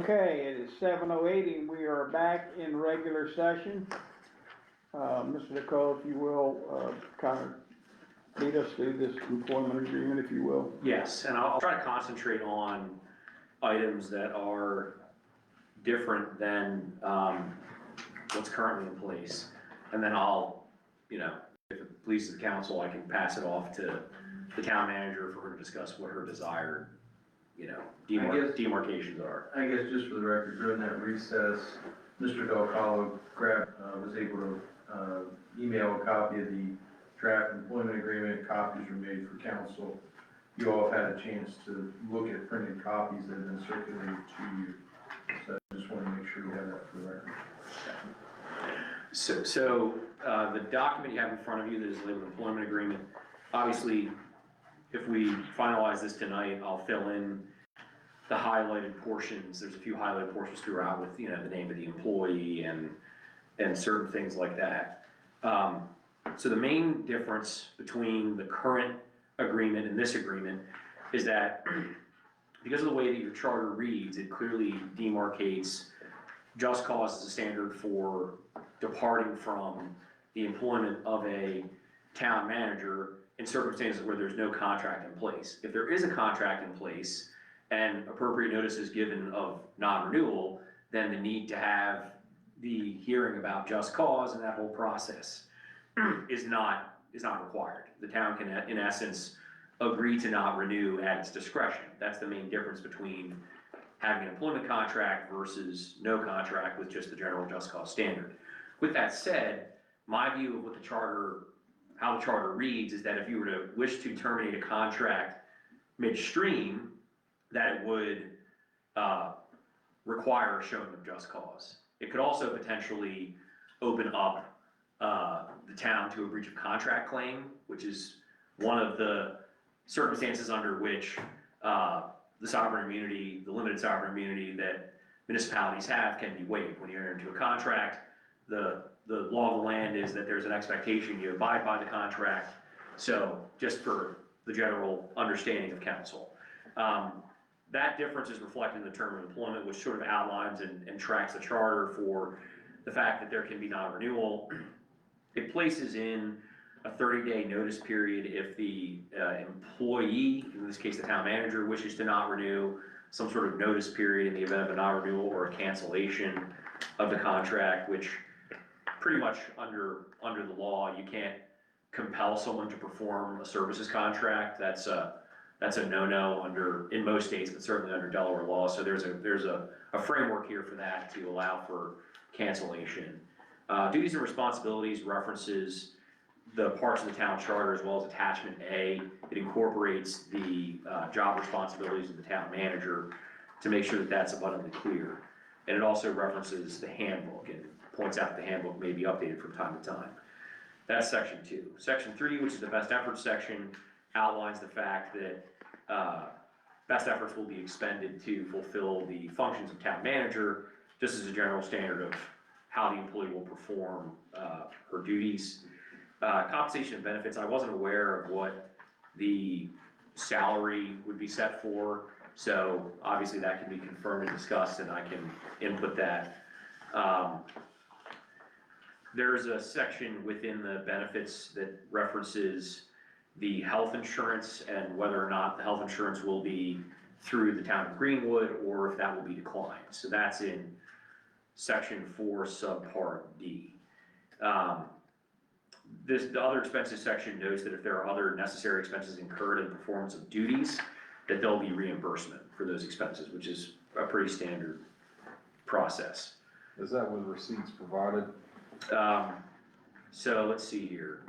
Okay, it is 7:08 and we are back in regular session. Mr. Nicole, if you will, kind of lead us through this employment agreement, if you will. Yes, and I'll try to concentrate on items that are different than what's currently in place. And then I'll, if it pleases the council, I can pass it off to the town manager for her to discuss what her desired, demarcations are. I guess just for the record, during that recess, Mr. Del Calo was able to email a copy of the draft employment agreement. Copies were made for council. You all have had a chance to look at printed copies that have been circulated to you. So I just want to make sure you have that for the record. So the document you have in front of you that is labeled employment agreement, obviously, if we finalize this tonight, I'll fill in the highlighted portions. There's a few highlighted portions throughout with, the name of the employee and certain things like that. So the main difference between the current agreement and this agreement is that because of the way that your charter reads, it clearly demarcates just cause as a standard for departing from the employment of a town manager in circumstances where there's no contract in place. If there is a contract in place and appropriate notice is given of non-renewal, then the need to have the hearing about just cause and that whole process is not required. The town can, in essence, agree to not renew at its discretion. That's the main difference between having an employment contract versus no contract with just the general just cause standard. With that said, my view of what how the charter reads is that if you were to wish to terminate a contract midstream, that it would require a showing of just cause. It could also potentially open up the town to a breach of contract claim, which is one of the circumstances under which the sovereign immunity, the limited sovereign immunity that municipalities have, can be waived. When you enter into a contract, the law of the land is that there's an expectation you abide by the contract. So just for the general understanding of council. That difference is reflected in the term of employment, which sort of outlines and tracks the charter for the fact that there can be non-renewal. It places in a 30-day notice period if the employee, in this case the town manager, wishes to not renew, some sort of notice period in the event of a non-renewal or a cancellation of the contract, which pretty much under the law, you can't compel someone to perform a services contract. That's a no-no in most states, but certainly under Delaware law. So there's a framework here for that to allow for cancellation. Duties and responsibilities references the parts of the town charter as well as attachment A. It incorporates the job responsibilities of the town manager to make sure that that's abundantly clear. And it also references the handbook and points out that the handbook may be updated from time to time. That's section 2. Section 3, which is the best efforts section, outlines the fact that best efforts will be expended to fulfill the functions of town manager, just as a general standard of how the employee will perform her duties. Compensation and benefits, I wasn't aware of what the salary would be set for, so obviously that can be confirmed and discussed, and I can input that. There's a section within the benefits that references the health insurance and whether or not the health insurance will be through the town of Greenwood or if that will be declined. So that's in section 4, subpart D. The other expenses section notes that if there are other necessary expenses incurred in performance of duties, that there'll be reimbursement for those expenses, which is a pretty standard process. Is that with receipts provided? So let's see here.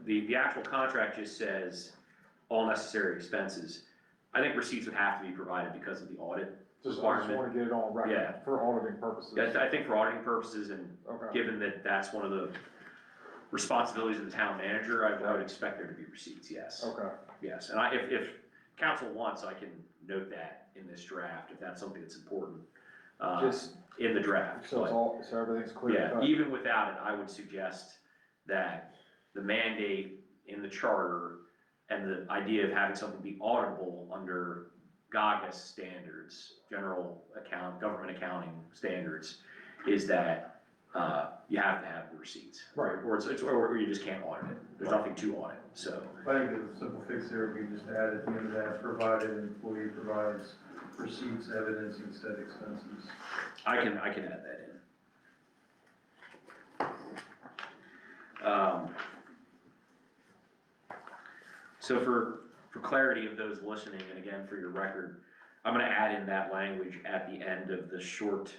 The actual contract just says all necessary expenses. I think receipts would have to be provided because of the audit requirement. I just want to get it on record. Yeah. For auditing purposes. I think for auditing purposes and given that that's one of the responsibilities of the town manager, I would expect there to be receipts, yes. Okay. Yes, and if council wants, I can note that in this draft, if that's something that's important, Just in the draft. so everything's clear. Yeah, even without it, I would suggest that the mandate in the charter and the idea of having something be auditable under GAGAS standards, government accounting standards, is that, you have to have the receipts. Right. Or you just can't audit it, there's nothing to audit, so. I think the simple fix there would be just add at the end of that, provided an employee provides receipts evidencing said expenses. I can add that in. So for clarity of those listening, and again, for your record, I'm gonna add in that language at the end of the short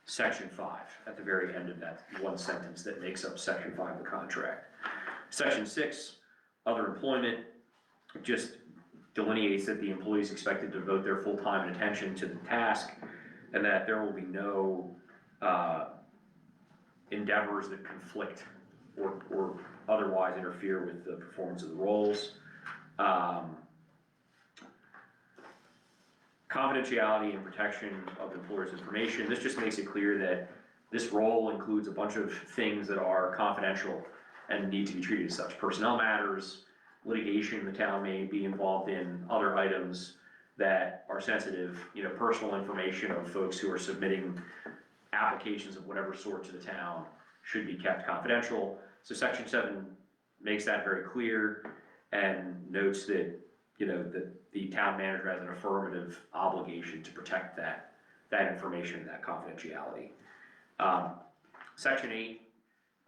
section 5, at the very end of that one sentence that makes up section 5 of the contract. Section 6, other employment, just delineates that the employee is expected to devote their full time and attention to the task, and that there will be no endeavors that conflict or otherwise interfere with the performance of the roles. Confidentiality and protection of employers' information. This just makes it clear that this role includes a bunch of things that are confidential and need to be treated as such. Personnel matters, litigation the town may be involved in, other items that are sensitive, personal information of folks who are submitting applications of whatever sort to the town should be kept confidential. So section 7 makes that very clear and notes that, that the town manager has an affirmative obligation to protect that information, that confidentiality. Section 8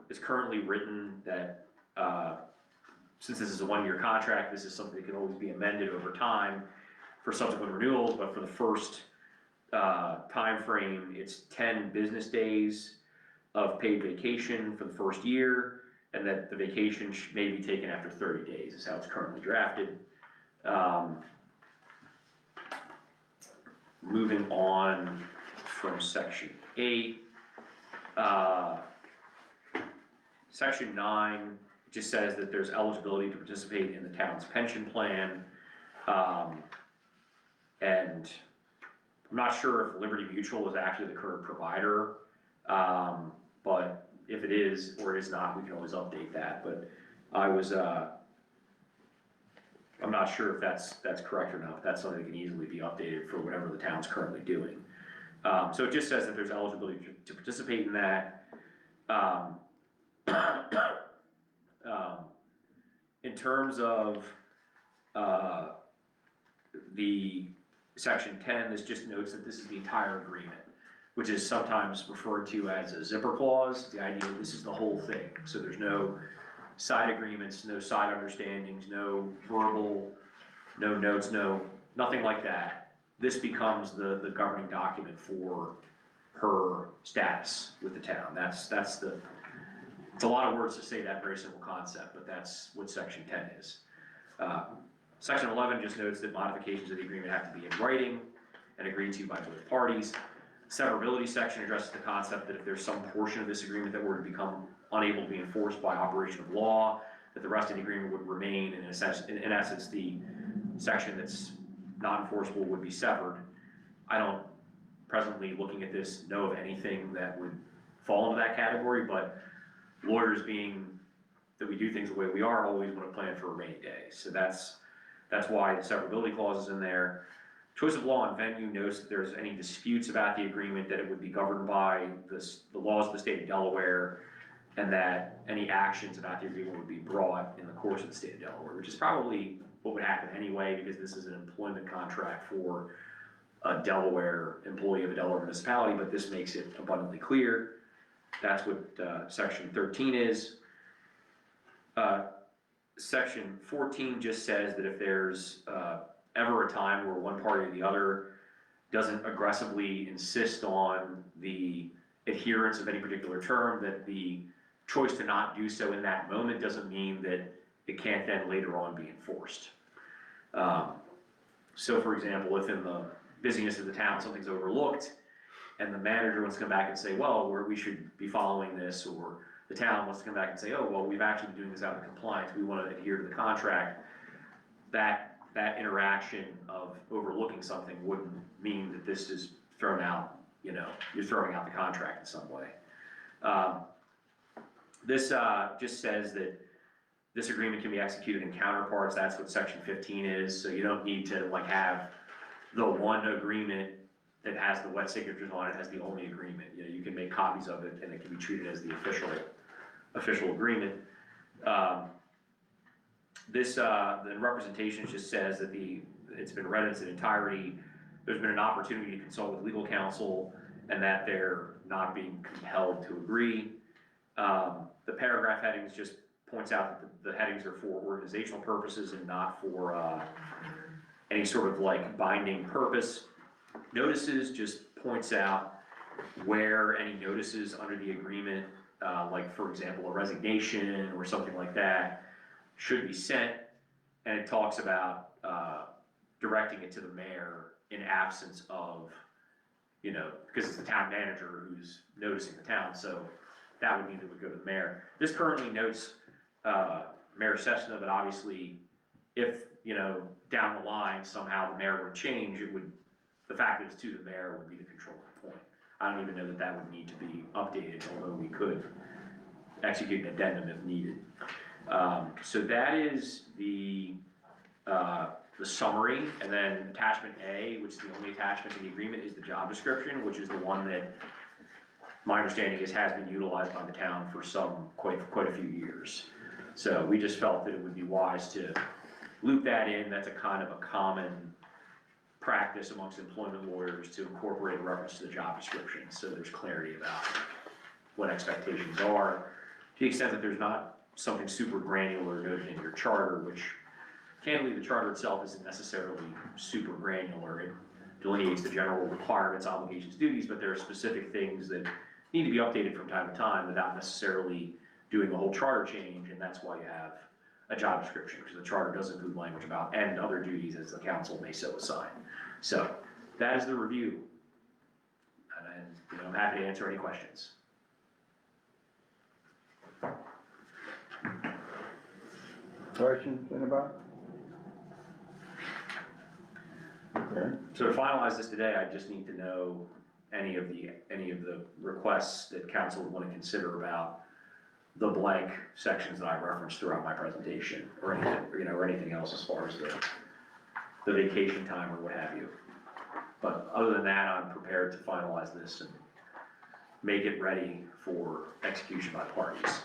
is currently written that, since this is a one-year contract, this is something that can always be amended over time for subsequent renewals, but for the first time frame, it's 10 business days of paid vacation for the first year, and that the vacation may be taken after 30 days, is how it's currently drafted. Moving on from section 8, section 9 just says that there's eligibility to participate in the town's pension plan, and I'm not sure if Liberty Mutual is actually the current provider, but if it is or is not, we can always update that. But I'm not sure if that's correct or not, but that's something that can easily be updated for whatever the town's currently doing. So it just says that there's eligibility to participate in that. In terms of the section 10, this just notes that this is the entire agreement, which is sometimes referred to as a zipper clause. The idea that this is the whole thing. So there's no side agreements, no side understandings, no verbal, no notes, nothing like that. This becomes the governing document for her status with the town. It's a lot of words to say that very simple concept, but that's what section 10 is. Section 11 just notes that modifications of the agreement have to be in writing and agreed to by both parties. Severability section addresses the concept that if there's some portion of this agreement that were to become unable to be enforced by operation of law, that the rest of the agreement would remain, and in essence, the section that's not enforceable would be severed. I don't, presently looking at this, know of anything that would fall into that category, but lawyers being that we do things the way we are, always want to plan for a rainy day. So that's why the severability clause is in there. Choice of law and venue notes that there's any disputes about the agreement, that it would be governed by the laws of the state of Delaware, and that any actions about the agreement would be brought in the course of the state of Delaware, which is probably what would happen anyway, because this is an employment contract for a Delaware employee of a Delaware municipality, but this makes it abundantly clear. That's what section 13 is. Section 14 just says that if there's ever a time where one party or the other doesn't aggressively insist on the adherence of any particular term, that the choice to not do so in that moment doesn't mean that it can't then later on be enforced. So for example, if in the busyness of the town something's overlooked and the manager wants to come back and say, well, we should be following this, or the town wants to come back and say, oh, well, we've actually been doing this out of compliance, we want to adhere to the contract, that interaction of overlooking something wouldn't mean that this is thrown out, you're throwing out the contract in some way. This just says that this agreement can be executed in counterparts, that's what section 15 is, so you don't need to like have the one agreement that has the wet signatures on it as the only agreement. You know, you can make copies of it and it can be treated as the official agreement. The representation just says that it's been read in its entirety, there's been an opportunity to consult with legal counsel, and that they're not being compelled to agree. The paragraph headings just points out that the headings are for organizational purposes and not for any sort of like binding purpose. Notices just points out where any notices under the agreement, like for example, a resignation or something like that, should be sent, and it talks about directing it to the mayor in absence of, you know, because it's the town manager who's noticing the town, so that would mean it would go to the mayor. This currently notes Mayor Cessna, but obviously, if, you know, down the line somehow the mayor would change, the fact that it's to the mayor would be the controlling point. I don't even know that that would need to be updated, although we could execute an addendum if needed. So that is the summary, and then attachment A, which is the only attachment to the agreement, is the job description, which is the one that my understanding is has been utilized by the town for quite a few years. So we just felt that it would be wise to loop that in. That's a kind of a common practice amongst employment lawyers to incorporate a reference to the job description, so there's clarity about what expectations are, to the extent that there's not something super granular noted in your charter, which candidly the charter itself isn't necessarily super granular. It delineates the general requirements, obligations, duties, but there are specific things that need to be updated from time to time without necessarily doing a whole charter change, and that's why you have a job description, because the charter does include language about and other duties as the council may so assign. So that is the review, and you know, I'm happy to answer any questions. Questions, anybody? Okay. So to finalize this today, I just need to know any of the requests that council would want to consider about the blank sections that I referenced throughout my presentation, or anything, you know, or anything else as far as the vacation time or what have you. But other than that, I'm prepared to finalize this and make it ready for execution by parties.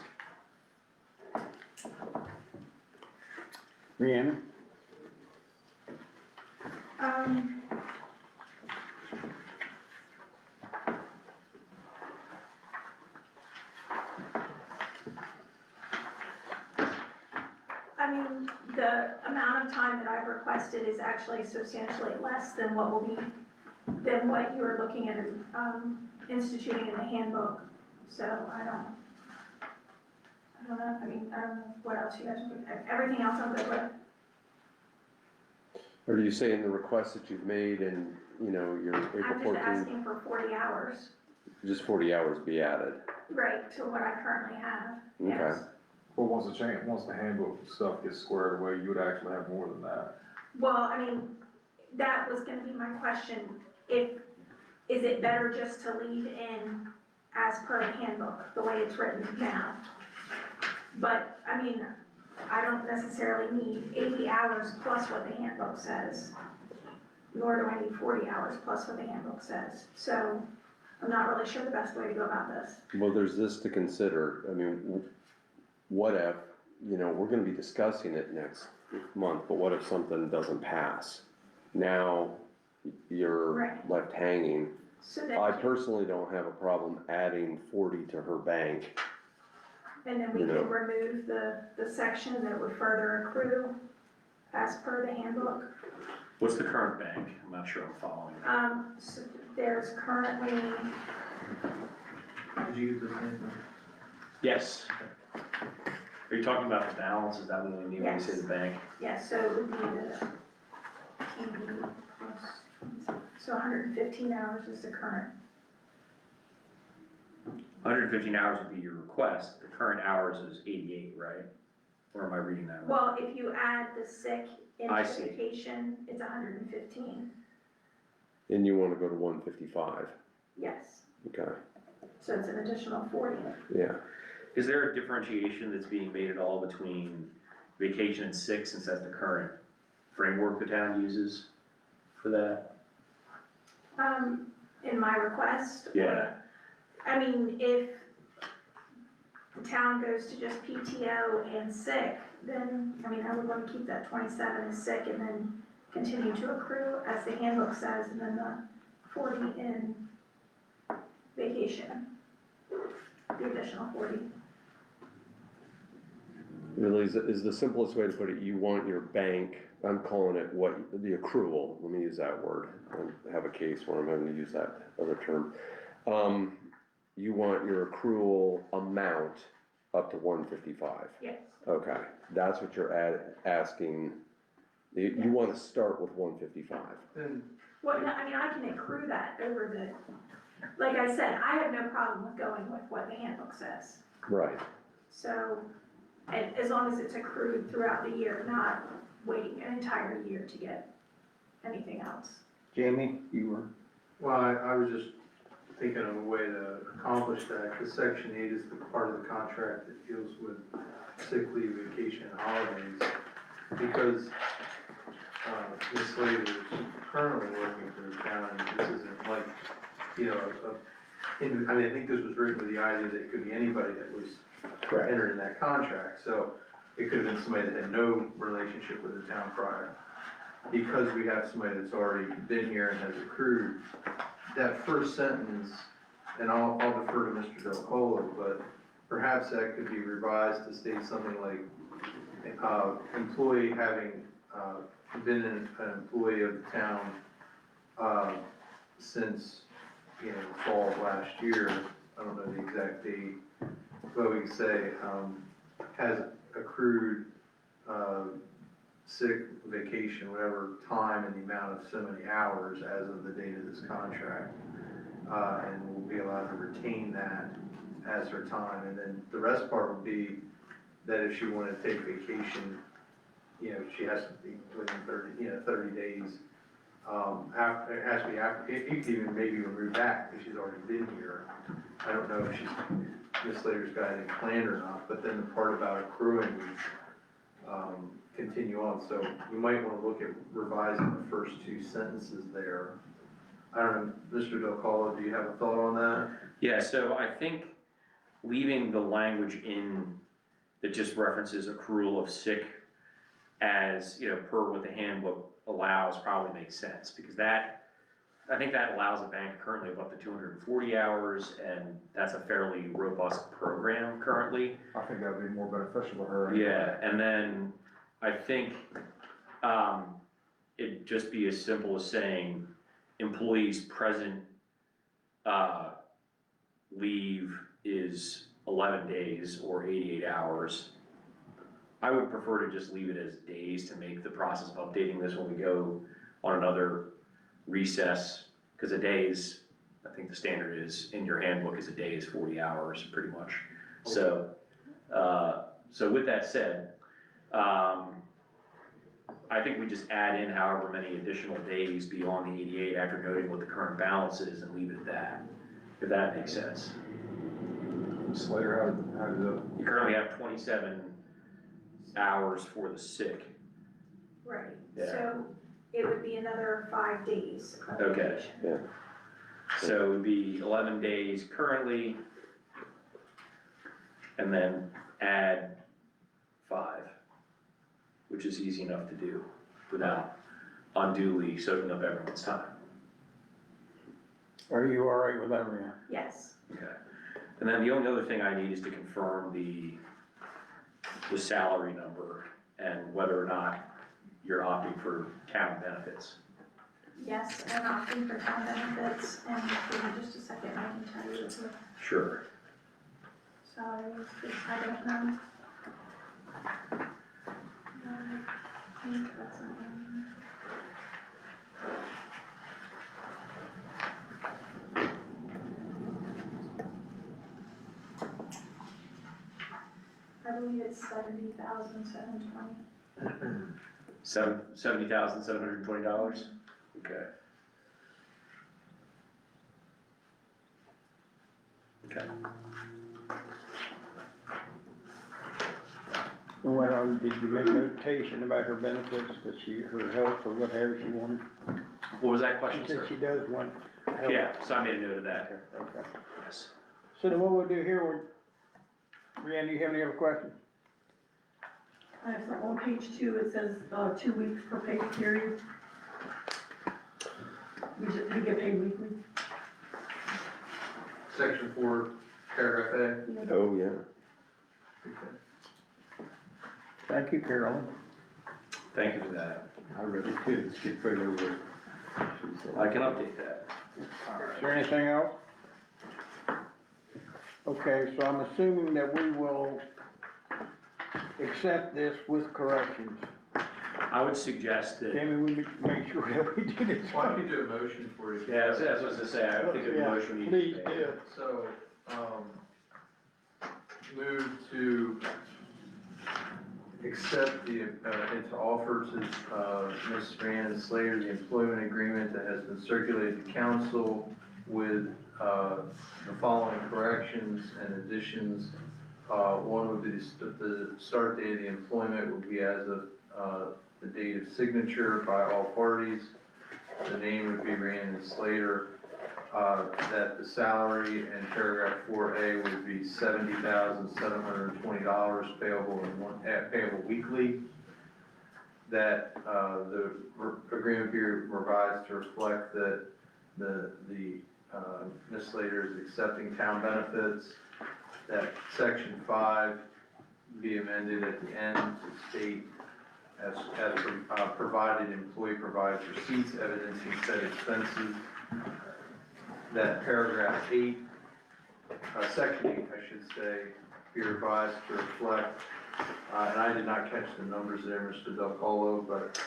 Rhiannon? I mean, the amount of time that I've requested is actually substantially less than what you are looking at, instituting in the handbook. So I don't know, I mean, I don't know what else you guys, everything else I'm good with. Or do you say in the request that you've made and, you know, your April I'm just 14th, asking for 40 hours, just 40 hours be added? right, to what I currently have, Okay. yes. But once the handbook stuff gets squared away, you would actually have more than that. Well, I mean, that was gonna be my question. Is it better just to leave in as per the handbook, the way it's written now? But, I mean, I don't necessarily need 80 hours plus what the handbook says, nor do I need 40 hours plus what the handbook says. So, I'm not really sure the best way to go about this. Well, there's this to consider. I mean, what if, you know, we're gonna be discussing it next month, but what if something doesn't pass? Now, you're Right. left hanging. So then, I personally don't have a problem adding 40 to her bank. and then we you know. can remove the section that would further accrue as per the handbook. What's the current bank? I'm not sure I'm following. So there's currently, Did you get this in? Yes. Are you talking about the balance? Is that what you mean when you say Yes. the bank? yes, so it would be the PD plus, so 115 hours is the current. 115 hours would be your request. The current hours is 88, right? Or am I reading that wrong? Well, if you add the sick I into see. vacation, it's 115, And you wanna go to 155, yes. okay, So it's an additional 40. yeah. Is there a differentiation that's being made at all between vacation and sick, since that's the current framework the town uses for that? In my request? Yeah. I mean, if the town goes to just PTO and sick, then, I mean, I would wanna keep that 27 as sick and then continue to accrue, as the handbook says, and then the 40 in vacation, the additional 40. Really, is the simplest way to put it, you want your bank, I'm calling it what, the accrual, let me use that word. I have a case where I'm having to use that other term. You want your accrual amount up to 155. Yes. Okay, that's what you're asking, you wanna start with 155. Then, Well, no, I mean, I can accrue that over the, like I said, I have no problem with going with what the handbook says. Right, So, and as long as it's accrued throughout the year, not waiting an entire year to get anything else. Jamie, you were, well, I was just thinking of a way to accomplish that, because section 8 is the part of the contract that deals with sick leave, vacation, and holidays. Because, Ms. Slater is currently working for the town, and this isn't like, you know, I mean, I think this was written with the idea that it could be anybody that was correct. entering that contract, so it could have been somebody that had no relationship with the town prior. Because we have somebody that's already been here and has accrued, that first sentence, and I'll defer to Mr. Del Colo, but perhaps that could be revised to state something like, employee having, been an employee of the town, since, you know, fall of last year, I don't know the exact date, but we can say, has accrued, sick, vacation, whatever time in the amount of so many hours as of the date of this contract. And will be allowed to retain that as her time, and then the rest part would be that if she wanted to take vacation, you know, she has to be within 30 days. After, it has to be after, it could even maybe move back, because she's already been here. I don't know if Ms. Slater's got anything planned or not, but then the part about accruing, continue on, so you might wanna look at revising the first two sentences there. I don't know, Mr. Del Colo, do you have a thought on that? Yeah, so I think leaving the language in that just references accrual of sick as, you know, per what the handbook allows probably makes sense, because that, I think that allows a bank currently of up to 240 hours, and that's a fairly robust program currently. I think that'd be more beneficial to her. Yeah, and then I think, it'd just be as simple as saying, employees present, leave is 11 days or 88 hours. I would prefer to just leave it as days to make the process of updating this when we go on another recess, because a day is, I think the standard is, in your handbook is a day is 40 hours, pretty much. So, so with that said, I think we just add in however many additional days beyond the 88 after noting what the current balance is and leave it at that, if that makes sense. Slater, how did the, You currently have 27 hours for the sick. Right, Yeah. so it would be another 5 days of Okay. vacation. Yeah. So it would be 11 days currently, and then add 5, which is easy enough to do without unduly soaking up everyone's time. are you all right with that, Rhea? Yes, Okay. And then the only other thing I need is to confirm the salary number and whether or not you're opting for town benefits. yes, and opting for town benefits, and give me just a second, I can tell you the Sure. salaries, because I don't know. I think that's not on there. I believe it's 70,720. $70,720? Okay. Okay. Well, did you make notation about her benefits, that her health or whatever she wanted? What was that She question, said sir? she does want help. Yeah, so I made a note of that, Okay. yes. So then what we'll do here, Brianna, you have any other questions? I have some, on page 2, it says, 2 weeks per pay period. We get paid weekly. Section 4, paragraph Oh, yeah. A. Thank you, Carolyn. Thank you for that. I really did, skip right over it. I can update that. Is there anything else? Okay, so I'm assuming that we will accept this with corrections. I would suggest that, Tammy, we make sure that we do this. Why don't you do a motion for it? yeah, that's what I was gonna say, I think a Yeah, motion needs please to be made. do. So, move to accept and to offer to, Ms. Brianna Slater the employment agreement that has been circulated to council with, the following corrections and additions. One would be the start date of the employment would be as of, the date of signature by all parties. The name would be Brianna Slater. That the salary in paragraph 4A would be $70,720 payable weekly. That, the agreement be revised to reflect that Ms. Slater is accepting town benefits. That section 5 be amended at the end to state as provided, employee provides receipts evidencing said expenses. That paragraph 8, section 8, I should say, be revised to reflect, and I did not catch the numbers there, Mr. Del Colo, but,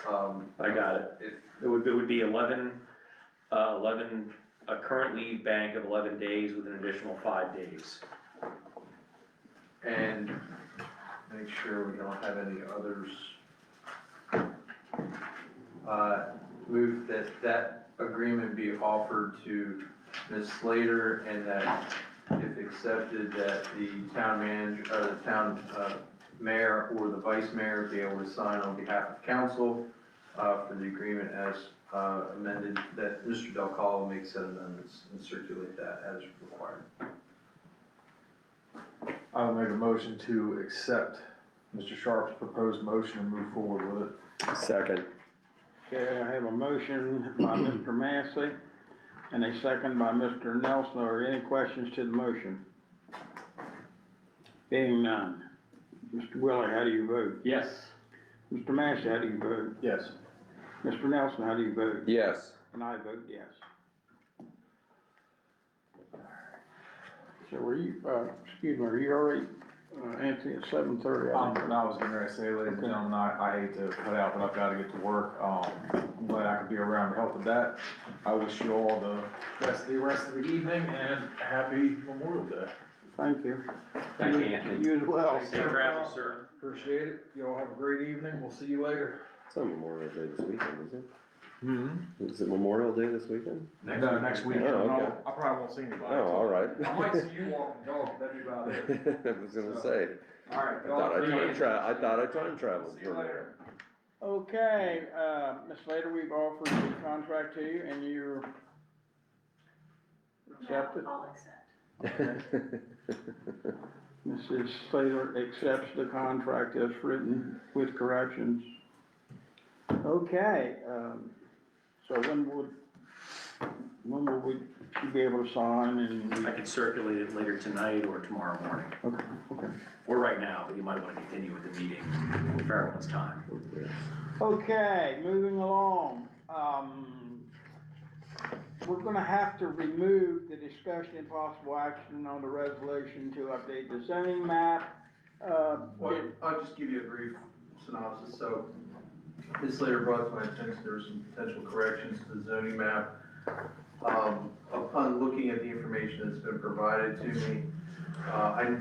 I got it. It would be 11, a current leave bank of 11 days with an additional 5 days. and make sure we don't have any others. Move that agreement be offered to Ms. Slater, and that if accepted, that the town manager, or the town, mayor or the vice mayor be able to sign on behalf of council, for the agreement as, amended, that Mr. Del Colo makes said amendments and circulate that as required. I'll make a motion to accept Mr. Sharp's proposed motion and move forward with it. Second. Okay, I have a motion by Mr. Massey and a second by Mr. Nelson. Are there any questions to the motion? Being none. Mr. Willie, how do you vote? Yes. Mr. Massey, how do you vote? Yes. Mr. Nelson, how do you vote? Yes. And I vote yes. So were you, excuse me, are you already, Anthony, at 7:30? I was gonna say, ladies and gentlemen, I hate to cut out, but I've gotta get to work. I'm glad I could be around to help with that. I wish you all the rest of the evening and happy Memorial Day. Thank you. Thank you, Anthony. You as well. Safe travels, sir. Appreciate it. You all have a great evening. We'll see you later. It's not Memorial Day this weekend, is it? Mm-hmm. Is it Memorial Day this weekend? No, next weekend. Oh, okay. I probably won't see anybody. Oh, all right. I might see you walking dog, that'd be about it. I was gonna say, All right. I thought I time traveled. See you later. Okay, Ms. Slater, we've offered the contract to you and you accept it? I'll accept. Mrs. Slater accepts the contract as written with corrections. Okay, so when will we be able to sign and? I could circulate it later tonight or tomorrow morning, Okay, okay. or right now, but you might want to continue with the meeting for everyone's time. Okay, moving along, we're gonna have to remove the discussion and possible action on the resolution to update the zoning map. Well, I'll just give you a brief synopsis. So, Ms. Slater brought to my attention there were some potential corrections to the zoning map. Upon looking at the information that's been provided to me,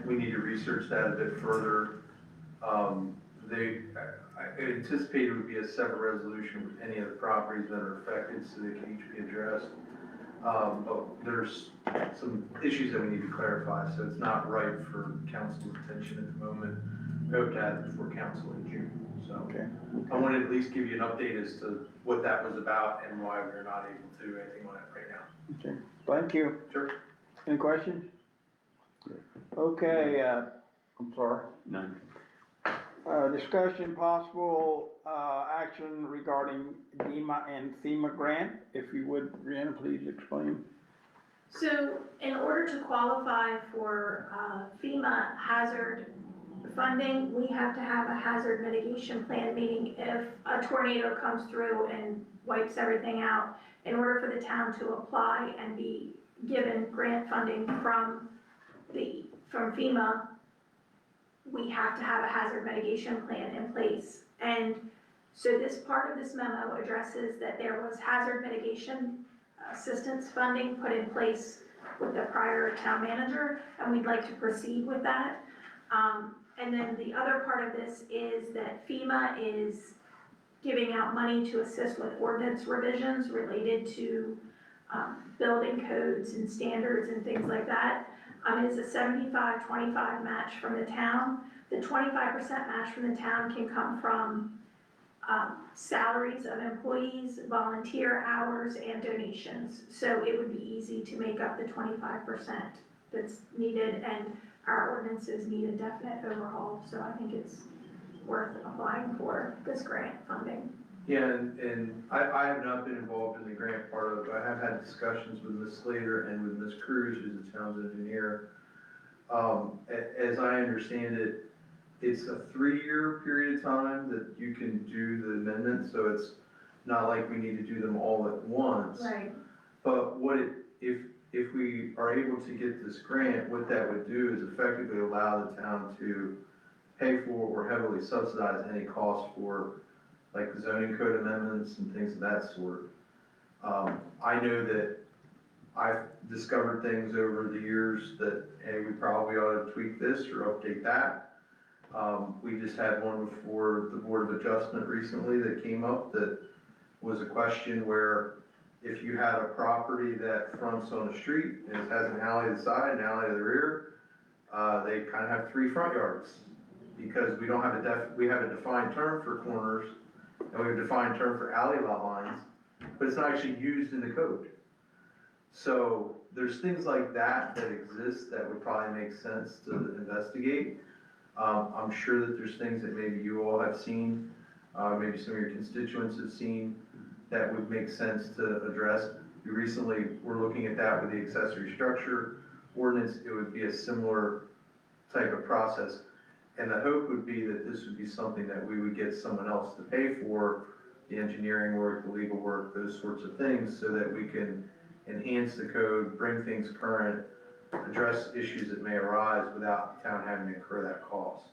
we need to research that a bit further. I anticipate it would be a separate resolution with any of the properties that are affected, so they can each be addressed. But there's some issues that we need to clarify, so it's not right for council's attention at the moment. hope to have it before council in June, so. Okay. I wanted to at least give you an update as to what that was about and why we're not able to do anything on it right now. Okay, thank you. Sure. Any questions? Okay, I'm sorry. None. Discussion possible, action regarding DEMA and FEMA grant. If you would, Brianna, please explain. So in order to qualify for FEMA hazard funding, we have to have a hazard mitigation plan, meaning if a tornado comes through and wipes everything out, in order for the town to apply and be given grant funding from FEMA, we have to have a hazard mitigation plan in place. And so this part of this memo addresses that there was hazard mitigation assistance funding put in place with the prior town manager, and we'd like to proceed with that. And then the other part of this is that FEMA is giving out money to assist with ordinance revisions related to building codes and standards and things like that. It's a 75-25 match from the town. The 25% match from the town can come from salaries of employees, volunteer hours, and donations. So it would be easy to make up the 25% that's needed, and our ordinances need a definite overhaul. So I think it's worth applying for this grant funding. Yeah, and I have not been involved in the grant part of it, but I have had discussions with Ms. Slater and with Ms. Cruz, who's the town's engineer. As I understand it, it's a 3-year period of time that you can do the amendments, so it's not like we need to do them all at once. Right. But if we are able to get this grant, what that would do is effectively allow the town to pay for or heavily subsidize any cost for like the zoning code amendments and things of that sort. I know that I've discovered things over the years that, hey, we probably ought to tweak this or update that. We just had one before the Board of Adjustment recently that came up that was a question where if you had a property that fronts on a street and it has an alley to the side and an alley to the rear, they kind of have 3 front yards because we don't have we have a defined term for corners and we have a defined term for alley lot lines, but it's not actually used in the code. So there's things like that that exist that would probably make sense to investigate. I'm sure that there's things that maybe you all have seen, maybe some of your constituents have seen that would make sense to address. We recently were looking at that with the accessory structure ordinance. It would be a similar type of process. And the hope would be that this would be something that we would get someone else to pay for, the engineering work, the legal work, those sorts of things, so that we can enhance the code, bring things current, address issues that may arise without the town having to incur that cost.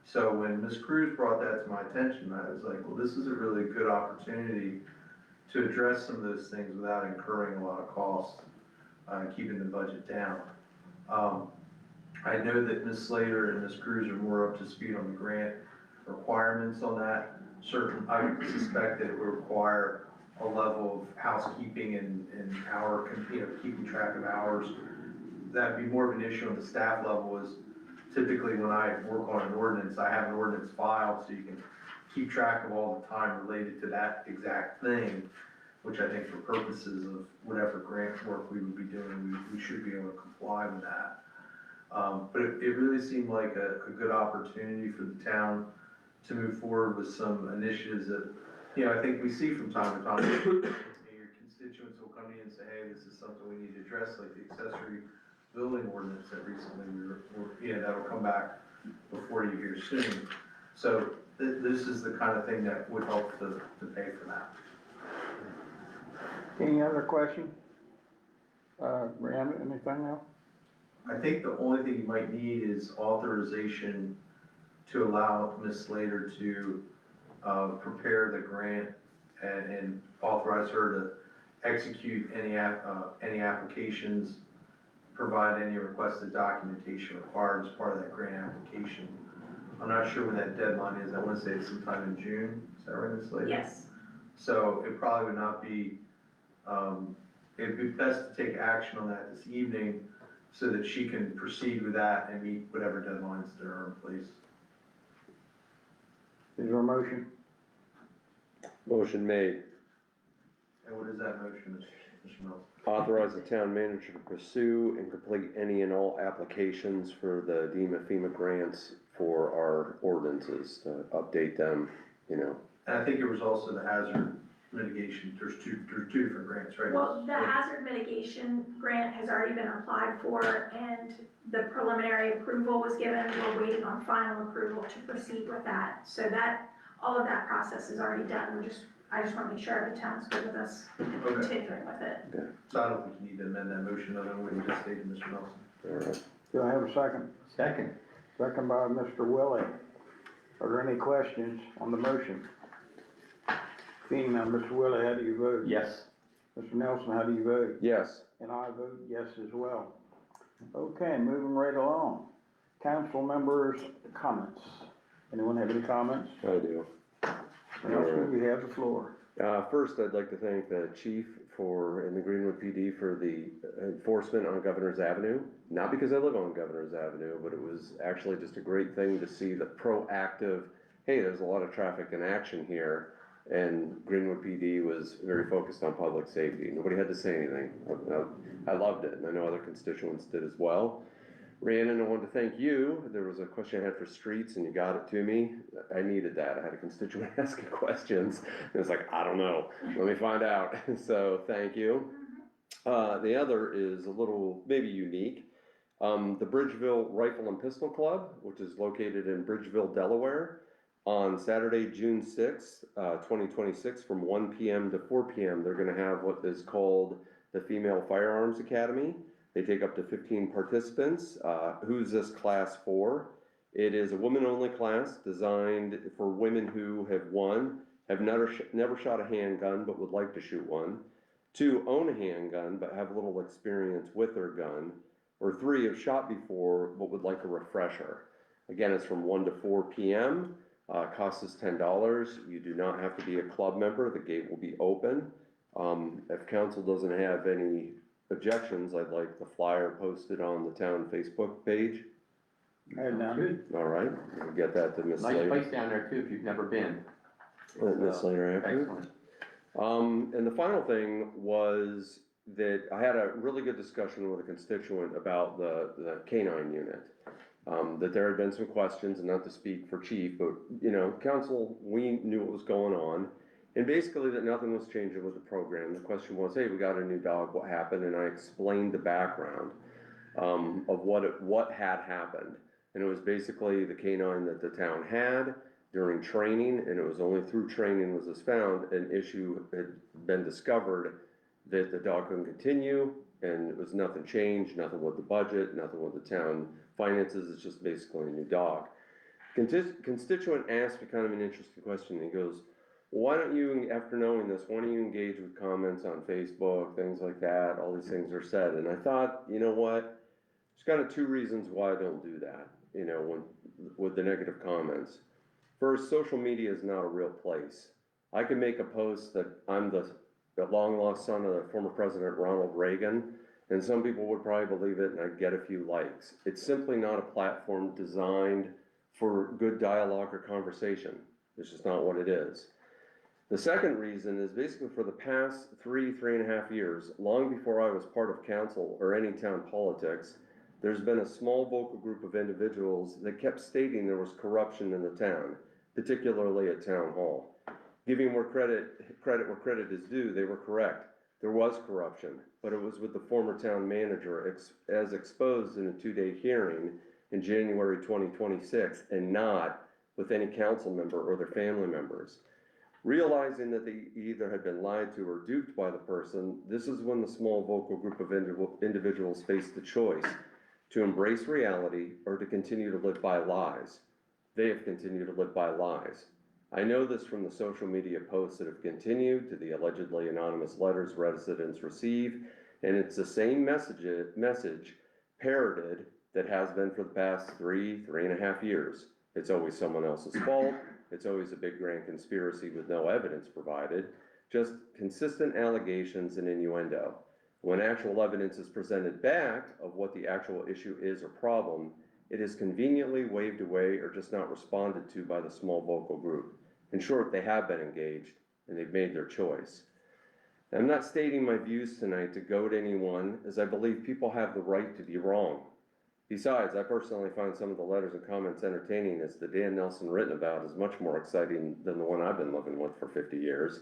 So when Ms. Cruz brought that to my attention, I was like, well, this is a really good opportunity to address some of those things without incurring a lot of costs, keeping the budget down. I know that Ms. Slater and Ms. Cruz are more up to speed on the grant requirements on that. I would suspect that it would require a level of housekeeping and keeping track of hours. That'd be more of an issue on the staff level. Is typically when I work on an ordinance, I have an ordinance filed so you can keep track of all the time related to that exact thing, which I think for purposes of whatever grant work we would be doing, we should be able to comply with that. But it really seemed like a good opportunity for the town to move forward with some initiatives that, I think we see from time to time. Your constituents will come to you and say, hey, this is something we need to address, like the accessory building ordinance that recently that'll come back before you here soon. So this is the kind of thing that would help to pay for that. Any other question? Brianna, anything else? I think the only thing you might need is authorization to allow Ms. Slater to prepare the grant and authorize her to execute any applications, provide any requested documentation required as part of that grant application. I'm not sure when that deadline is. I want to say it's sometime in June. Is that right, Ms. Slater? Yes. So it probably would not be, it'd be best to take action on that this evening so that she can proceed with that and meet whatever deadlines there are in place. there a motion? Motion made. And what is that motion, Mr. Mills? Authorize the town manager to pursue and complete any and all applications for the FEMA grants for our ordinances, to update them, you know. And I think it was also the hazard mitigation, there's two different grants, right? Well, the hazard mitigation grant has already been applied for and the preliminary approval was given. We're waiting on final approval to proceed with that. So that, all of that process is already done. I just want to make sure the town's good with us Okay, continuing with it. so I don't think you need to amend that motion other than what you just stated, Mr. Nelson. All right. Do I have a second? Second. Second by Mr. Willie. Are there any questions on the motion? Seeing none, Mr. Willie, how do you vote? Yes. Mr. Nelson, how do you vote? Yes. And I vote yes as well. Okay, moving right along. Council members' comments. Anyone have any comments? I do. Nelson, you have the floor. First, I'd like to thank the chief and the Greenwood PD for the enforcement on Governor's Avenue. Not because I live on Governor's Avenue, but it was actually just a great thing to see the proactive, hey, there's a lot of traffic in action here. And Greenwood PD was very focused on public safety. Nobody had to say anything. I loved it, and I know other constituents did as well. Rhiannon, I wanted to thank you. There was a question I had for streets, and you got it to me. I needed that. I had a constituent asking questions. And it's like, I don't know. Let me find out. So thank you. The other is a little maybe unique. The Bridgeville Rifle and Pistol Club, which is located in Bridgeville, Delaware, on Saturday, June 6th, 2026, from 1 p.m. to 4 p.m., they're going to have what is called the Female Firearms Academy. They take up to 15 participants. Who's this class for? It is a women-only class designed for women who have never shot a handgun but would like to shoot one. 2, own a handgun but have little experience with their gun. Or 3, have shot before but would like a refresher. Again, it's from 1 to 4 p.m. Cost is $10. You do not have to be a club member. The gate will be open. If council doesn't have any objections, I'd like the flyer posted on the town Facebook page. And, Good. All right, we'll get that to Ms. Nice Slater. place down there too, if you've never been. Ms. Slater after. Excellent. And the final thing was that I had a really good discussion with a constituent about the canine unit. That there had been some questions, and not to speak for chief, but, you know, council, we knew what was going on. And basically that nothing was changing with the program. The question was, hey, we got a new dog, what happened? And I explained the background of what had happened. And it was basically the canine that the town had during training, and it was only through training was this found, an issue had been discovered that the dog couldn't continue, and it was nothing changed, nothing with the budget, nothing with the town finances, it's just basically a new dog. Constituent asked me kind of an interesting question. He goes, why don't you, after knowing this, why don't you engage with comments on Facebook, things like that, all these things are said. And I thought, you know what, there's kind of 2 reasons why I don't do that, you know, with the negative comments. First, social media is not a real place. I can make a post that I'm the long lost son of the former President Ronald Reagan, and some people would probably believe it and I'd get a few likes. It's simply not a platform designed for good dialogue or conversation. It's just not what it is. The second reason is basically for the past 3.5 years, long before I was part of council or any town politics, there's been a small vocal group of individuals that kept stating there was corruption in the town, particularly at town hall. Giving where credit where credit is due, they were correct. There was corruption, but it was with the former town manager as exposed in a 2-day hearing in January 2026, and not with any council member or their family members. Realizing that they either had been lied to or duped by the person, this is when the small vocal group of individuals faced the choice to embrace reality or to continue to live by lies. They have continued to live by lies. I know this from the social media posts that have continued to the allegedly anonymous letters residents receive, and it's the same message parroted that has been for the past 3.5 years. It's always someone else's fault. It's always a big grand conspiracy with no evidence provided, just consistent allegations and innuendo. When actual evidence is presented back of what the actual issue is or problem, it is conveniently waved away or just not responded to by the small vocal group. In short, they have been engaged and they've made their choice. I'm not stating my views tonight to goad anyone, as I believe people have the right to be wrong. Besides, I personally find some of the letters and comments entertaining, as the Dan Nelson written about is much more exciting than the one I've been living with for 50 years.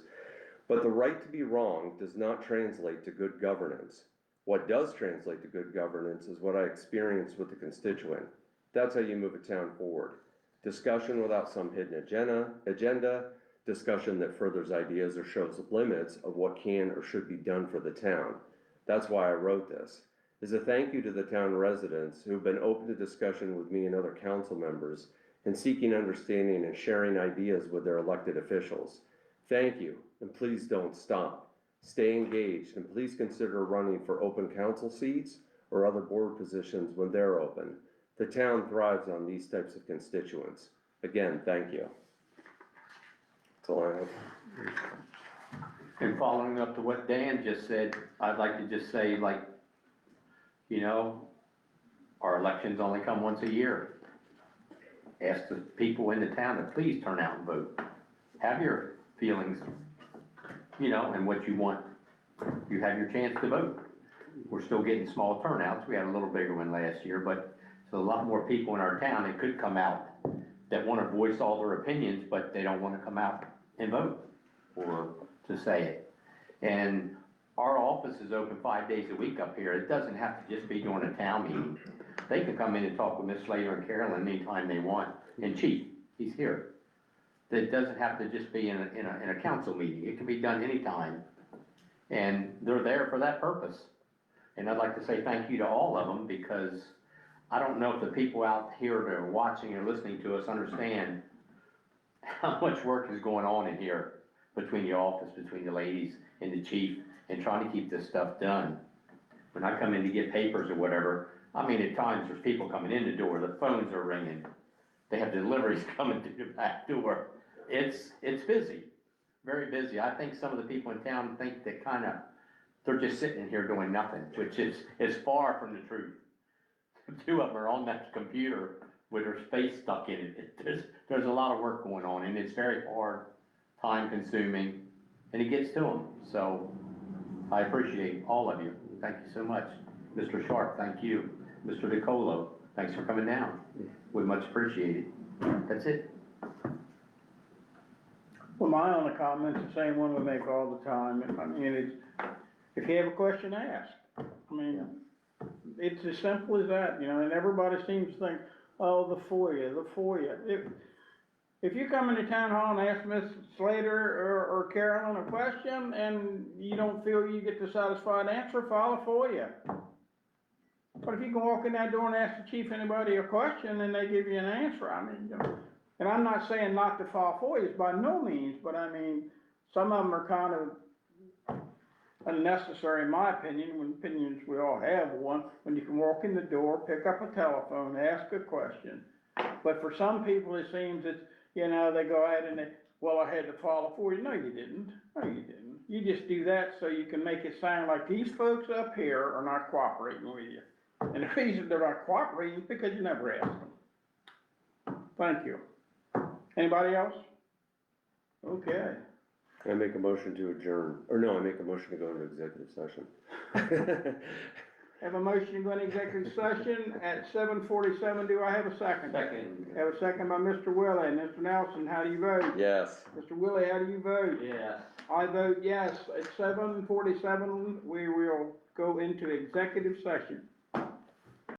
But the right to be wrong does not translate to good governance. What does translate to good governance is what I experienced with the constituent. That's how you move a town forward. Discussion without some hidden agenda, discussion that furthers ideas or shows limits of what can or should be done for the town. That's why I wrote this. As a thank you to the town residents who've been open to discussion with me and other council members and seeking understanding and sharing ideas with their elected officials. Thank you, and please don't stop. Stay engaged, and please consider running for open council seats or other board positions when they're open. The town thrives on these types of constituents. Again, thank you. That's all I have. And following up to what Dan just said, I'd like to just say, like, you know, our elections only come once a year. Ask the people in the town to please turn out and vote. Have your feelings, you know, and what you want. You have your chance to vote. We're still getting small turnouts. We had a little bigger one last year, but there's a lot more people in our town that could come out that want to voice all their opinions, but they don't want to come out and vote or to say it. And our office is open 5 days a week up here. It doesn't have to just be during a town meeting. They can come in and talk with Miss Slater and Carolyn anytime they want. And Chief, he's here. That doesn't have to just be in a council meeting. It can be done anytime. And they're there for that purpose. And I'd like to say thank you to all of them, because I don't know if the people out here that are watching or listening to us understand how much work is going on in here between the office, between the ladies and the chief, and trying to keep this stuff done. When I come in to get papers or whatever, I mean, at times there's people coming in the door, the phones are ringing, they have deliveries coming through the back door. It's busy, very busy. I think some of the people in town think that they're just sitting in here doing nothing, which is far from the truth. Two of them are on that computer with their face stuck in it. There's a lot of work going on, and it's very hard, time consuming, and it gets to them. So I appreciate all of you. Thank you so much. Mr. Sharp, thank you. Mr. DiColo, thanks for coming down. We much appreciate it. That's it. Well, my only comment's the same one we make all the time. I mean, it's, if you have a question, ask. I mean, it's as simple as that, you know, and everybody seems to think, oh, the FOIA. If you come into town hall and ask Miss Slater or Carolyn a question and you don't feel you get the satisfied answer, file a FOIA. But if you can walk in that door and ask the chief anybody a question and they give you an answer, I mean, you know, and I'm not saying not to file FOIAs by no means, but I mean, some of them are kind of unnecessary in my opinion, when opinions we all have one, when you can walk in the door, pick up a telephone, ask a question. But for some people, it seems it's, you know, they go ahead and they, well, I had to file a FOIA. No, you didn't. No, you didn't. You just do that so you can make it sound like these folks up here are not cooperating with you. And the reason they're not cooperating is because you never asked them. Thank you. Anybody else? Okay. I make a motion to adjourn, or no, I make a motion to go into executive session. Have a motion to go into executive session at 7:47. Do I have a second? Second. Have a second by Mr. Willie. Mr. Nelson, how do you vote? Yes. Mr. Willie, how do you vote? Yes. I vote yes. At 7:47, we will go into executive session.